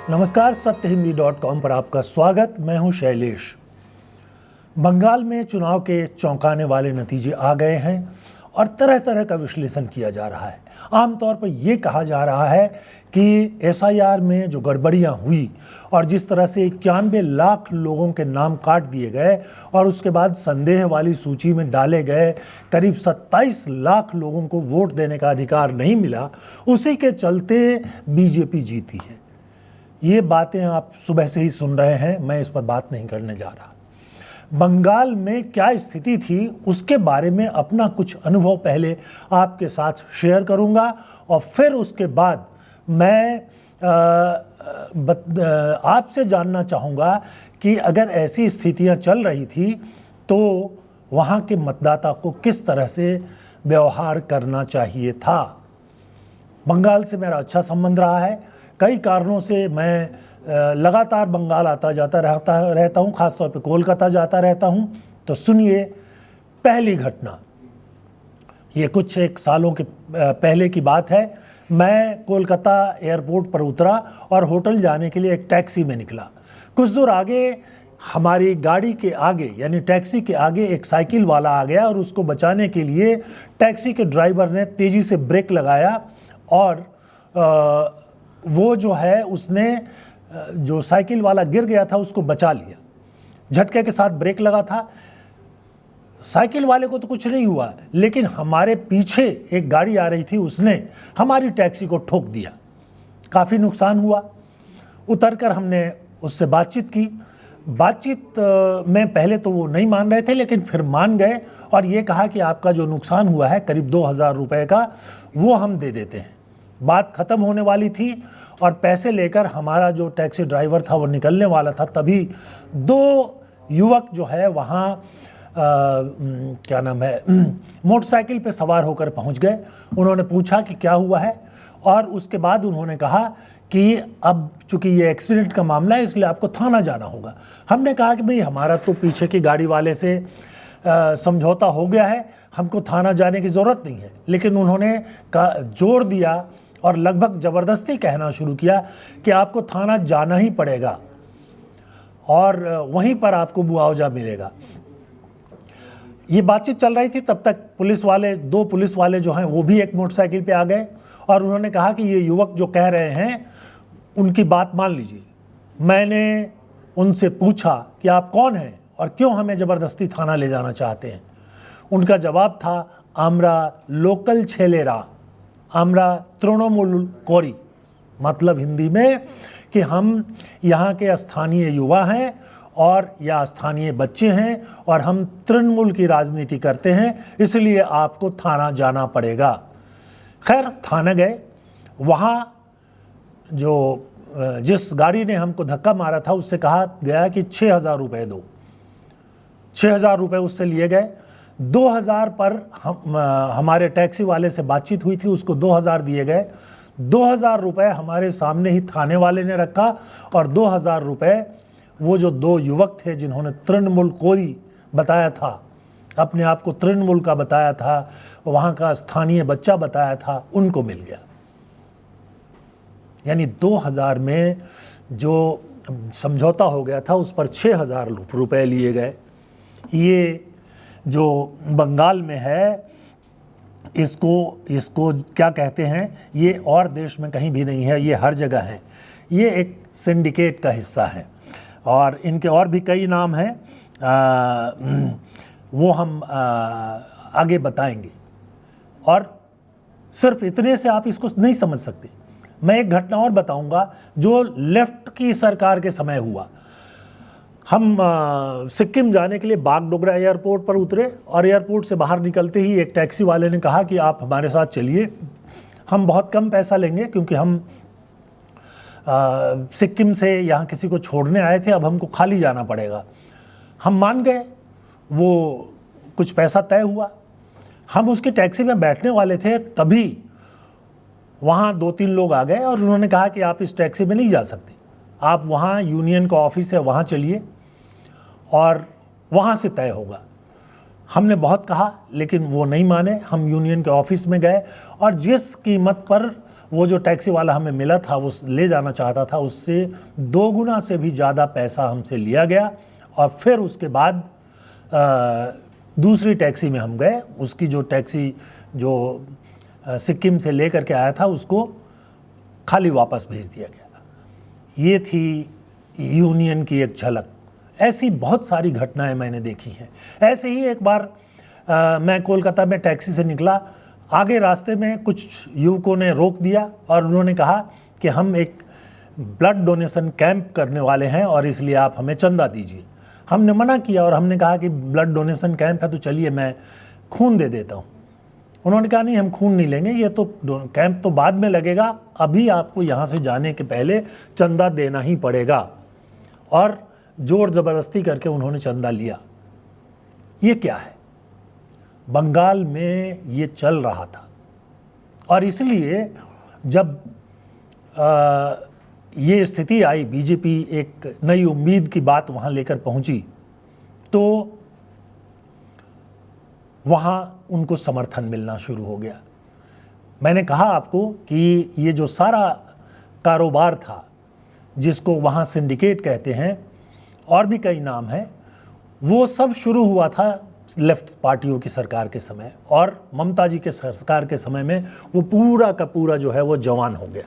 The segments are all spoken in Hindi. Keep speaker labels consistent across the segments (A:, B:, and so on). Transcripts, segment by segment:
A: नमस्कार, सत्यहिंदी.com पर आपका स्वागत। मैं हूं शैलेश। बंगाल में चुनाव के चौंकाने वाले नतीजे आ गए हैं और तरह तरह का विश्लेषण किया जा रहा है। आमतौर पर यह कहा जा रहा है कि एसआईआर में जो गड़बड़ियां हुई और जिस तरह से 91 लाख लोगों के नाम काट दिए गए और उसके बाद संदेह वाली सूची में डाले गए करीब 27 लाख लोगों को वोट देने का अधिकार नहीं मिला, उसी के चलते बीजेपी जीती है। ये बातें आप सुबह से ही सुन रहे हैं, मैं इस पर बात नहीं करने जा रहा। बंगाल में क्या स्थिति थी उसके बारे में अपना कुछ अनुभव पहले आपके साथ शेयर करूंगा और फिर उसके बाद मैं आपसे जानना चाहूँगा कि अगर ऐसी स्थितियां चल रही थी तो वहाँ के मतदाता को किस तरह से व्यवहार करना चाहिए था। बंगाल से मेरा अच्छा संबंध रहा है। कई कारणों से मैं लगातार बंगाल आता जाता रहता हूँ, ख़ासतौर पे कोलकाता जाता रहता हूँ। तो सुनिए पहली घटना, ये कुछ एक सालों के पहले की बात है। मैं कोलकाता एयरपोर्ट पर उतरा और होटल जाने के लिए एक टैक्सी में निकला। कुछ दूर आगे हमारी गाड़ी के आगे यानी टैक्सी के आगे एक साइकिल वाला आ गया और उसको बचाने के लिए टैक्सी के ड्राइवर ने तेज़ी से ब्रेक लगाया और वो जो है उसने जो साइकिल वाला गिर गया था उसको बचा लिया। झटके के साथ ब्रेक लगा था। साइकिल वाले को तो कुछ नहीं हुआ, लेकिन हमारे पीछे एक गाड़ी आ रही थी, उसने हमारी टैक्सी को ठोक दिया। काफ़ी नुकसान हुआ। उतरकर हमने उससे बातचीत की। बातचीत में पहले तो वो नहीं मान रहे थे, लेकिन फिर मान गए और ये कहा कि आपका जो नुकसान हुआ है करीब 2000 रुपये का, वो हम दे देते हैं। बात ख़त्म होने वाली थी और पैसे लेकर हमारा जो टैक्सी ड्राइवर था वो निकलने वाला था, तभी दो युवक जो है वहाँ क्या नाम है मोटरसाइकिल पे सवार होकर पहुँच गए। उन्होंने पूछा कि क्या हुआ है और उसके बाद उन्होंने कहा कि अब चूँकि ये एक्सीडेंट का मामला है इसलिए आपको थाना जाना होगा। हमने कहा कि भाई हमारा तो पीछे की गाड़ी वाले से समझौता हो गया है, हमको थाना जाने की ज़रूरत नहीं है। लेकिन उन्होंने जोर दिया और लगभग ज़बरदस्ती कहना शुरू किया कि आपको थाना जाना ही पड़ेगा और वहीं पर आपको मुआवजा मिलेगा। ये बातचीत चल रही थी, तब तक दो पुलिस वाले जो हैं वो भी एक मोटरसाइकिल पे आ गए और उन्होंने कहा कि ये युवक जो कह रहे हैं उनकी बात मान लीजिए। मैंने उनसे पूछा कि आप कौन हैं और क्यों हमें ज़बरदस्ती थाना ले जाना चाहते हैं। उनका जवाब था, आमरा लोकल छेलेरा, आमरा तृणमूल कोरी, मतलब हिंदी में कि हम यहाँ के स्थानीय युवा हैं और या स्थानीय बच्चे हैं और हम तृणमूल की राजनीति करते हैं, इसलिए आपको थाना जाना पड़ेगा। खैर थाना गए। वहाँ जिस गाड़ी ने हमको धक्का मारा था उससे कहा गया कि 6000 रुपये दो। 6000 रुपये उससे लिए गए। 2000 पर हमारे टैक्सी वाले से बातचीत हुई थी, उसको 2000 दिए गए। 2000 रुपये हमारे सामने ही थाने वाले ने रखा और 2000 रुपये वो जो दो युवक थे जिन्होंने तृणमूल कोरी बताया था, अपने आप को तृणमूल का बताया था, वहाँ का स्थानीय बच्चा बताया था, उनको मिल गया। यानी 2000 में जो समझौता हो गया था उस पर 6000 रुपये लिए गए। ये जो बंगाल में है इसको क्या कहते हैं, ये और देश में कहीं भी नहीं है, ये हर जगह है। ये एक सिंडिकेट का हिस्सा है और इनके और भी कई नाम हैं, वो हम आगे बताएंगे। और सिर्फ इतने से आप इसको नहीं समझ सकते। मैं एक घटना और बताऊंगा जो लेफ्ट की सरकार के समय हुआ। हम सिक्किम जाने के लिए बागडोगरा एयरपोर्ट पर उतरे और एयरपोर्ट से बाहर निकलते ही एक टैक्सी वाले ने कहा कि आप हमारे साथ चलिए, हम बहुत कम पैसा लेंगे क्योंकि हम सिक्किम से यहाँ किसी को छोड़ने आए थे, अब हमको खाली जाना पड़ेगा। हम मान गए, वो कुछ पैसा तय हुआ। हम उसकी टैक्सी में बैठने वाले थे, तभी वहाँ 2-3 लोग आ गए और उन्होंने कहा कि आप इस टैक्सी में नहीं जा सकते, आप वहाँ यूनियन का ऑफिस है वहाँ चलिए और वहाँ से तय होगा। हमने बहुत कहा लेकिन वो नहीं माने। हम यूनियन के ऑफिस में गए और जिस कीमत पर वो जो टैक्सी वाला हमें मिला था, वो ले जाना चाहता था, उससे 2 गुना से भी ज़्यादा पैसा हमसे लिया गया। और फिर उसके बाद दूसरी टैक्सी में हम गए। उसकी जो टैक्सी जो सिक्किम से ले करके आया था, उसको खाली वापस भेज दिया गया। ये थी यूनियन की एक झलक। ऐसी बहुत सारी घटनाएं मैंने देखी हैं। ऐसे ही एक बार मैं कोलकाता में टैक्सी से निकला, आगे रास्ते में कुछ युवकों ने रोक दिया और उन्होंने कहा कि हम एक ब्लड डोनेशन कैंप करने वाले हैं और इसलिए आप हमें चंदा दीजिए। हमने मना किया और हमने कहा कि ब्लड डोनेशन कैंप है तो चलिए मैं खून दे देता हूँ। उन्होंने कहा नहीं, हम खून नहीं लेंगे, ये तो कैंप तो बाद में लगेगा, अभी आपको यहाँ से जाने के पहले चंदा देना ही पड़ेगा। और जोर ज़बरदस्ती करके उन्होंने चंदा लिया। ये क्या है? बंगाल में ये चल रहा था और इसलिए जब ये स्थिति आई, बीजेपी एक नई उम्मीद की बात वहाँ लेकर पहुँची, तो वहाँ उनको समर्थन मिलना शुरू हो गया। मैंने कहा आपको कि ये जो सारा कारोबार था, जिसको वहाँ सिंडिकेट कहते हैं और भी कई नाम हैं, वो सब शुरू हुआ था लेफ्ट पार्टियों की सरकार के समय, और ममता जी के सरकार के समय में वो पूरा का पूरा जो है वो जवान हो गया।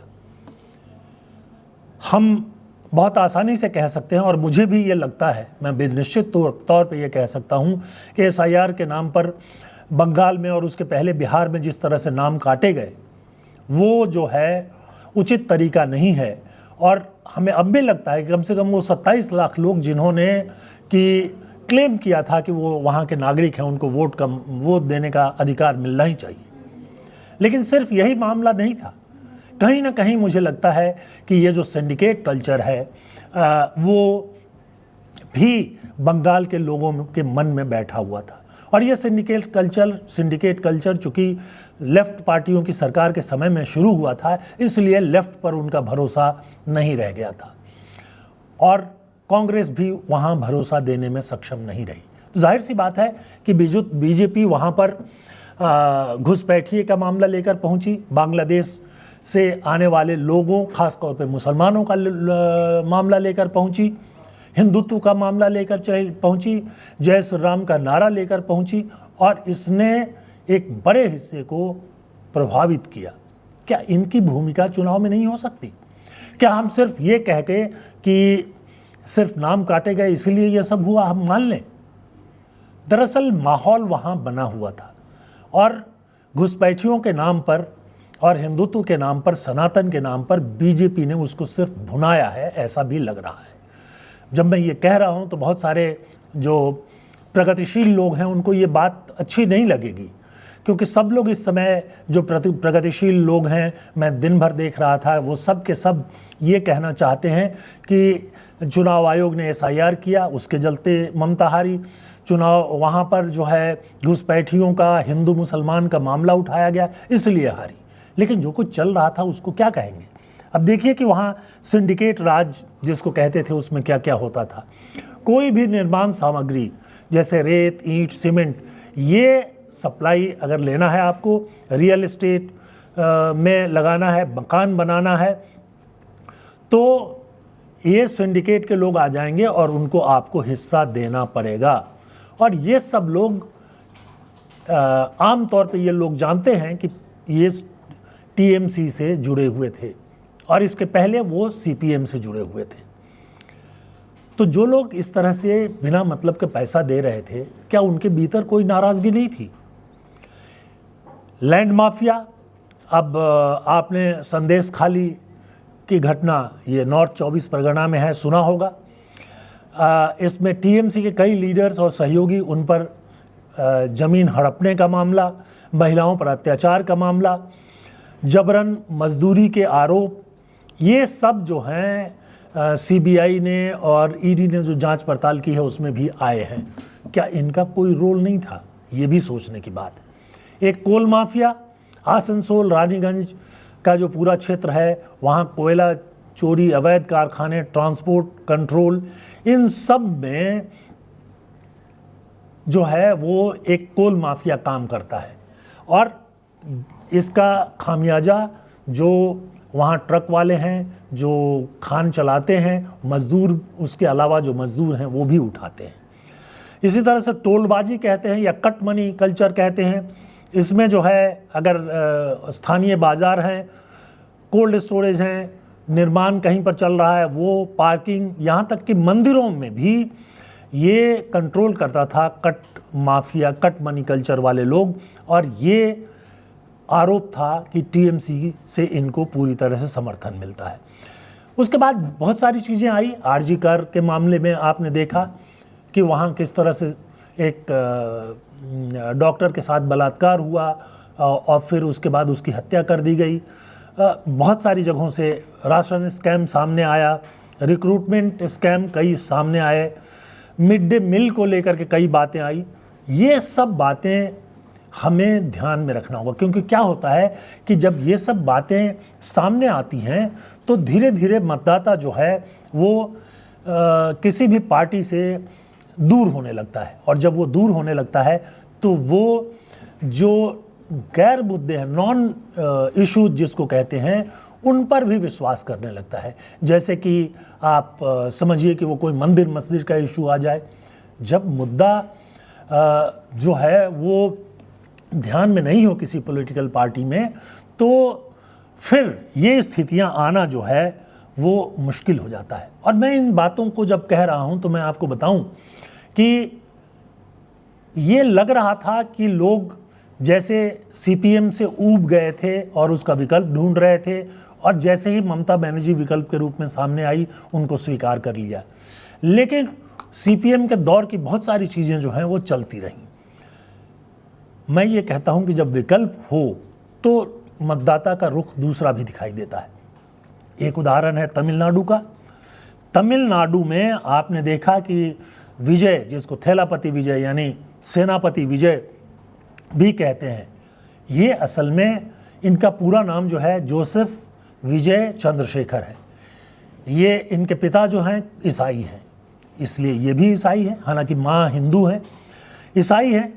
A: हम बहुत आसानी से कह सकते हैं, और मुझे भी ये लगता है, मैं निश्चित तौर पे ये कह सकता हूँ कि SIR के नाम पर बंगाल में और उसके पहले बिहार में जिस तरह से नाम काटे गए, वो जो है उचित तरीका नहीं है। और हमें अब भी लगता है कि कम से कम वो 27 लाख लोग जिन्होंने कि क्लेम किया था कि वो वहाँ के नागरिक हैं, उनको वोट देने का अधिकार मिलना ही चाहिए। लेकिन सिर्फ यही मामला नहीं था। कहीं ना कहीं मुझे लगता है कि ये जो सिंडिकेट कल्चर है वो भी बंगाल के लोगों के मन में बैठा हुआ था। और ये सिंडिकेट कल्चर चूँकि लेफ्ट पार्टियों की सरकार के समय में शुरू हुआ था, इसलिए लेफ्ट पर उनका भरोसा नहीं रह गया था और कांग्रेस भी वहाँ भरोसा देने में सक्षम नहीं रही। तो जाहिर सी बात है कि बीजेपी वहाँ पर घुसपैठिए का मामला लेकर पहुँची, बांग्लादेश से आने वाले लोगों, खासतौर पे मुसलमानों का मामला लेकर पहुँची, हिंदुत्व का मामला लेकर पहुँची, जय श्री राम का नारा लेकर पहुँची, और इसने एक बड़े हिस्से को प्रभावित किया। क्या इनकी भूमिका चुनाव में नहीं हो सकती? क्या हम सिर्फ ये कह के कि सिर्फ नाम काटे गए इसलिए ये सब हुआ हम मान लें? दरअसल माहौल वहाँ बना हुआ था और घुसपैठियों के नाम पर और हिंदुत्व के नाम पर, सनातन के नाम पर बीजेपी ने उसको सिर्फ भुनाया है, ऐसा भी लग रहा है। जब मैं ये कह रहा हूँ तो बहुत सारे जो प्रगतिशील लोग हैं उनको ये बात अच्छी नहीं लगेगी, क्योंकि सब लोग इस समय जो प्रगतिशील लोग हैं, मैं दिन भर देख रहा था, वो सब के सब ये कहना चाहते हैं कि चुनाव आयोग ने SIR किया, उसके चलते ममता हारी, चुनाव वहाँ पर जो है घुसपैठियों का, हिंदू मुसलमान का मामला उठाया गया इसलिए हारी। लेकिन जो कुछ चल रहा था उसको क्या कहेंगे? अब देखिए कि वहाँ सिंडिकेट राज जिसको कहते थे उसमें क्या क्या होता था। कोई भी निर्माण सामग्री जैसे रेत, ईंट, सीमेंट, ये सप्लाई अगर लेना है आपको, रियल एस्टेट में लगाना है, मकान बनाना है, तो ये सिंडिकेट के लोग आ जाएंगे और उनको आपको हिस्सा देना पड़ेगा। और ये सब लोग आम तौर पे ये लोग जानते हैं कि ये TMC से जुड़े हुए थे और इसके पहले वो CPM से जुड़े हुए थे। तो जो लोग इस तरह से बिना मतलब के पैसा दे रहे थे, क्या उनके भीतर कोई नाराज़गी नहीं थी? लैंड माफिया, अब आपने संदेश खाली की घटना ये नॉर्थ 24 परगना में है, सुना होगा। इसमें TMC के कई लीडर्स और सहयोगी, उन पर ज़मीन हड़पने का मामला, महिलाओं पर अत्याचार का मामला, जबरन मजदूरी के आरोप, ये सब जो हैं CBI ने और ED ने जो जांच पड़ताल की है उसमें भी आए हैं। क्या इनका कोई रोल नहीं था? ये भी सोचने की बात है। एक कोल माफिया, आसनसोल, रानीगंज का जो पूरा क्षेत्र है, वहाँ कोयला चोरी, अवैध कारखाने, ट्रांसपोर्ट कंट्रोल, इन सब में जो है वो एक कोल माफिया काम करता है और इसका खामियाजा जो वहाँ ट्रक वाले हैं, जो खान चलाते हैं, मजदूर, उसके अलावा जो मजदूर हैं वो भी उठाते हैं। इसी तरह से टोलबाजी कहते हैं या कट मनी कल्चर कहते हैं। इसमें जो है अगर स्थानीय बाज़ार हैं, कोल्ड स्टोरेज हैं, निर्माण कहीं पर चल रहा है, वो पार्किंग, यहाँ तक कि मंदिरों में भी ये कंट्रोल करता था cut mafia, cut money culture वाले लोग। और ये आरोप था कि टीएमसी से इनको पूरी तरह से समर्थन मिलता है। उसके बाद बहुत सारी चीज़ें आई। आरजी कर के मामले में आपने देखा कि वहाँ किस तरह से एक डॉक्टर के साथ बलात्कार हुआ और फिर उसके बाद उसकी हत्या कर दी गई। बहुत सारी जगहों से राशन स्कैम सामने आया, रिक्रूटमेंट स्कैम कई सामने आए, मिड डे मील को लेकर के कई बातें आई। ये सब बातें हमें ध्यान में रखना होगा, क्योंकि क्या होता है कि जब ये सब बातें सामने आती हैं तो धीरे धीरे मतदाता जो है वो किसी भी पार्टी से दूर होने लगता है। और जब वो दूर होने लगता है तो वो जो गैर मुद्दे हैं, नॉन इशू जिसको कहते हैं, उन पर भी विश्वास करने लगता है। जैसे कि आप समझिए कि वो कोई मंदिर मस्जिद का इशू आ जाए। जब मुद्दा जो है वो ध्यान में नहीं हो किसी पॉलिटिकल पार्टी में, तो फिर ये स्थितियां आना जो है वो मुश्किल हो जाता है। और मैं इन बातों को जब कह रहा हूं तो मैं आपको बताऊं कि ये लग रहा था कि लोग जैसे सीपीएम से ऊब गए थे और उसका विकल्प ढूंढ रहे थे, और जैसे ही ममता बनर्जी विकल्प के रूप में सामने आई उनको स्वीकार कर लिया। लेकिन सीपीएम के दौर की बहुत सारी चीज़ें जो हैं वो चलती रहीं। मैं ये कहता हूं कि जब विकल्प हो तो मतदाता का रुख दूसरा भी दिखाई देता है। एक उदाहरण है तमिलनाडु का। तमिलनाडु में आपने देखा कि विजय, जिसको थेलापति विजय यानी सेनापति विजय भी कहते हैं, ये असल में इनका पूरा नाम जो है जोसेफ विजय चंद्रशेखर है। ये इनके पिता जो हैं ईसाई हैं, इसलिए ये भी ईसाई है, हालांकि माँ हिंदू है, ईसाई है।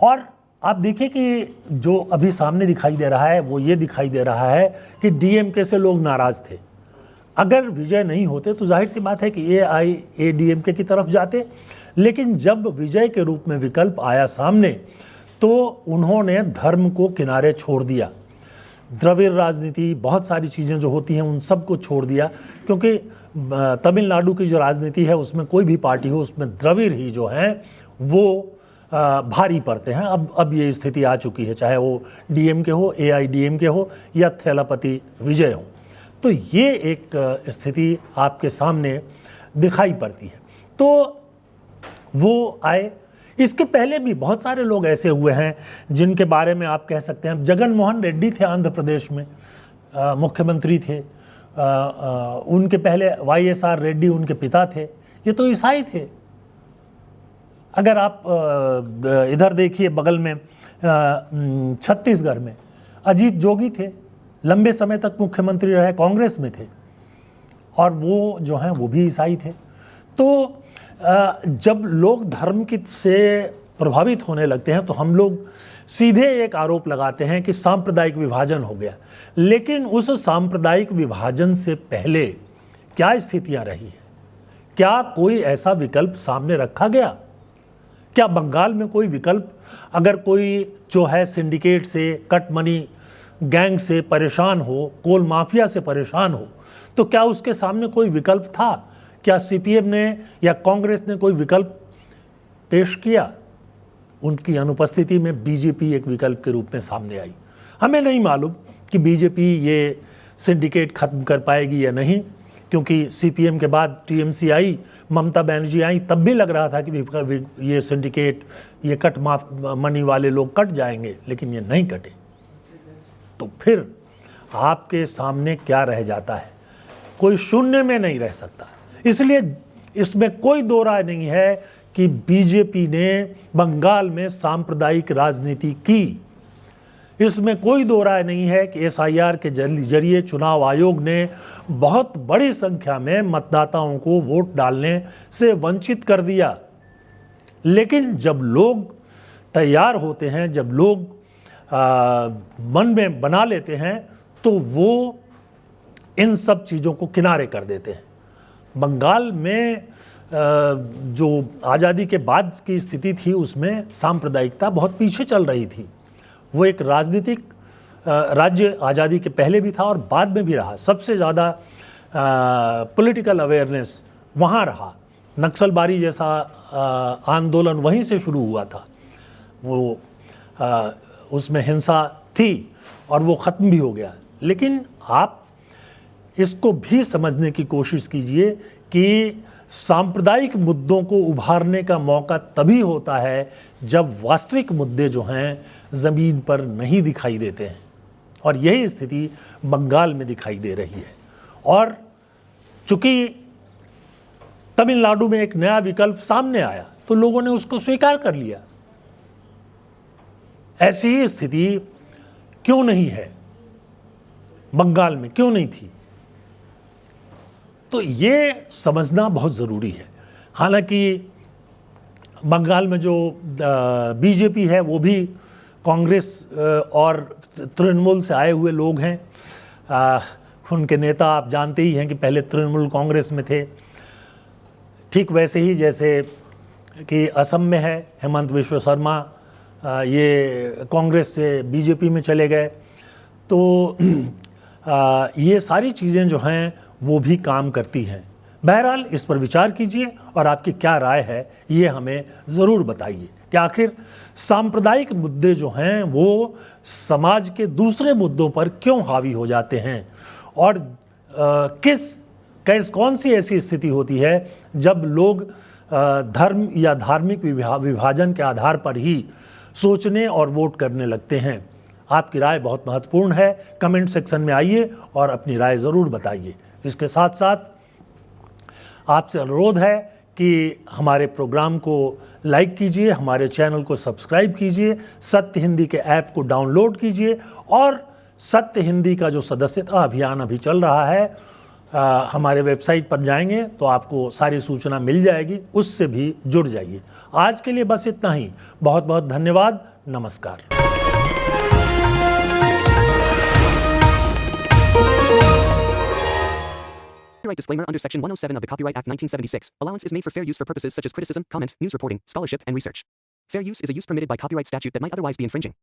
A: और आप देखिए कि जो अभी सामने दिखाई दे रहा है वो ये दिखाई दे रहा है कि डीएमके से लोग नाराज़ थे। अगर विजय नहीं होते तो जाहिर सी बात है कि एआईएडीएमके की तरफ जाते, लेकिन जब विजय के रूप में विकल्प आया सामने तो उन्होंने धर्म को किनारे छोड़ दिया, द्रविड़ राजनीति, बहुत सारी चीज़ें जो होती हैं उन सब को छोड़ दिया। क्योंकि तमिलनाडु की जो राजनीति है उसमें कोई भी पार्टी हो उसमें द्रविड़ ही जो हैं वो भारी पड़ते हैं। अब ये स्थिति आ चुकी है, चाहे वो डीएमके हो, एआईडीएमके हो या थेलापति विजय हो। तो ये एक स्थिति आपके सामने दिखाई पड़ती है। तो वो आए। इसके पहले भी बहुत सारे लोग ऐसे हुए हैं जिनके बारे में आप कह सकते हैं। जगन मोहन रेड्डी थे आंध्र प्रदेश में, मुख्यमंत्री थे। उनके पहले वाईएसआर रेड्डी उनके पिता थे, ये तो ईसाई थे। अगर आप इधर देखिए बगल में छत्तीसगढ़ में अजीत जोगी थे, लंबे समय तक मुख्यमंत्री रहे, कांग्रेस में थे, और वो जो हैं वो भी ईसाई थे। तो जब लोग धर्म की से प्रभावित होने लगते हैं तो हम लोग सीधे एक आरोप लगाते हैं कि सांप्रदायिक विभाजन हो गया। लेकिन उस सांप्रदायिक विभाजन से पहले क्या स्थितियां रही है? क्या कोई ऐसा विकल्प सामने रखा गया? क्या बंगाल में कोई विकल्प, अगर कोई जो है सिंडिकेट से, कट मनी गैंग से परेशान हो, कोल माफिया से परेशान हो, तो क्या उसके सामने कोई विकल्प था? क्या सीपीएम ने या कांग्रेस ने कोई विकल्प पेश किया? उनकी अनुपस्थिति में बीजेपी एक विकल्प के रूप में सामने आई। हमें नहीं मालूम कि बीजेपी ये सिंडिकेट खत्म कर पाएगी या नहीं, क्योंकि सीपीएम के बाद टीएमसी आई, ममता बनर्जी आई, तब भी लग रहा था कि ये सिंडिकेट, ये कट मनी वाले लोग कट जाएंगे, लेकिन ये नहीं कटे। तो फिर आपके सामने क्या रह जाता है? कोई शून्य में नहीं रह सकता। इसलिए इसमें कोई दो राय नहीं है कि बीजेपी ने बंगाल में सांप्रदायिक राजनीति की। इसमें कोई दो राय नहीं है कि एसआईआर के जरिए चुनाव आयोग ने बहुत बड़ी संख्या में मतदाताओं को वोट डालने से वंचित कर दिया। लेकिन जब लोग तैयार होते हैं, जब लोग मन में बना लेते हैं तो वो इन सब चीज़ों को किनारे कर देते हैं। बंगाल में जो आज़ादी के बाद की स्थिति थी उसमें सांप्रदायिकता बहुत पीछे चल रही थी। वो एक राजनीतिक राज्य आज़ादी के पहले भी था और बाद में भी रहा। सबसे ज़्यादा पॉलिटिकल अवेयरनेस वहाँ रहा। नक्सलबारी जैसा आंदोलन वहीं से शुरू हुआ था। वो उसमें हिंसा थी और वो ख़त्म भी हो गया। लेकिन आप इसको भी समझने की कोशिश कीजिए कि सांप्रदायिक मुद्दों को उभारने का मौका तभी होता है जब वास्तविक मुद्दे जो हैं ज़मीन पर नहीं दिखाई देते हैं, और यही स्थिति बंगाल में दिखाई दे रही है। और चूंकि तमिलनाडु में एक नया विकल्प सामने आया तो लोगों ने उसको स्वीकार कर लिया। ऐसी ही स्थिति क्यों नहीं है बंगाल में, क्यों नहीं थी? तो ये समझना बहुत ज़रूरी है। हालांकि बंगाल में जो बीजेपी है वो भी कांग्रेस और तृणमूल से आए हुए लोग हैं। उनके नेता आप जानते ही हैं कि पहले तृणमूल कांग्रेस में थे। ठीक वैसे ही जैसे कि असम में है, हेमंत विश्व शर्मा ये कांग्रेस से बीजेपी में चले गए। तो ये सारी चीज़ें जो हैं वो भी काम करती हैं। बहरहाल इस पर विचार कीजिए और आपकी क्या राय है ये हमें ज़रूर बताइए कि आखिर सांप्रदायिक मुद्दे जो हैं वो समाज के दूसरे मुद्दों पर क्यों हावी हो जाते हैं, और कौन सी ऐसी स्थिति होती है जब लोग धर्म या धार्मिक विभाजन के आधार पर ही सोचने और वोट करने लगते हैं। आपकी राय बहुत महत्वपूर्ण है। कमेंट सेक्शन में आइए और अपनी राय ज़रूर बताइए। इसके साथ साथ आपसे अनुरोध है कि हमारे प्रोग्राम को लाइक कीजिए, हमारे चैनल को सब्सक्राइब कीजिए, सत्य हिंदी के ऐप को डाउनलोड कीजिए, और सत्य हिंदी का जो सदस्यता अभियान अभी चल रहा है हमारे वेबसाइट पर जाएंगे तो आपको सारी सूचना मिल जाएगी, उससे भी जुड़ जाइए। आज के लिए बस इतना ही। बहुत बहुत धन्यवाद। नमस्कार।
B: Copyright disclaimer under Section 107 of the Copyright Act 1976. Allowance is made for fair use for purposes such as criticism, comment, news reporting, scholarship, and research. Fair use is a use permitted by copyright statute that might otherwise be infringing.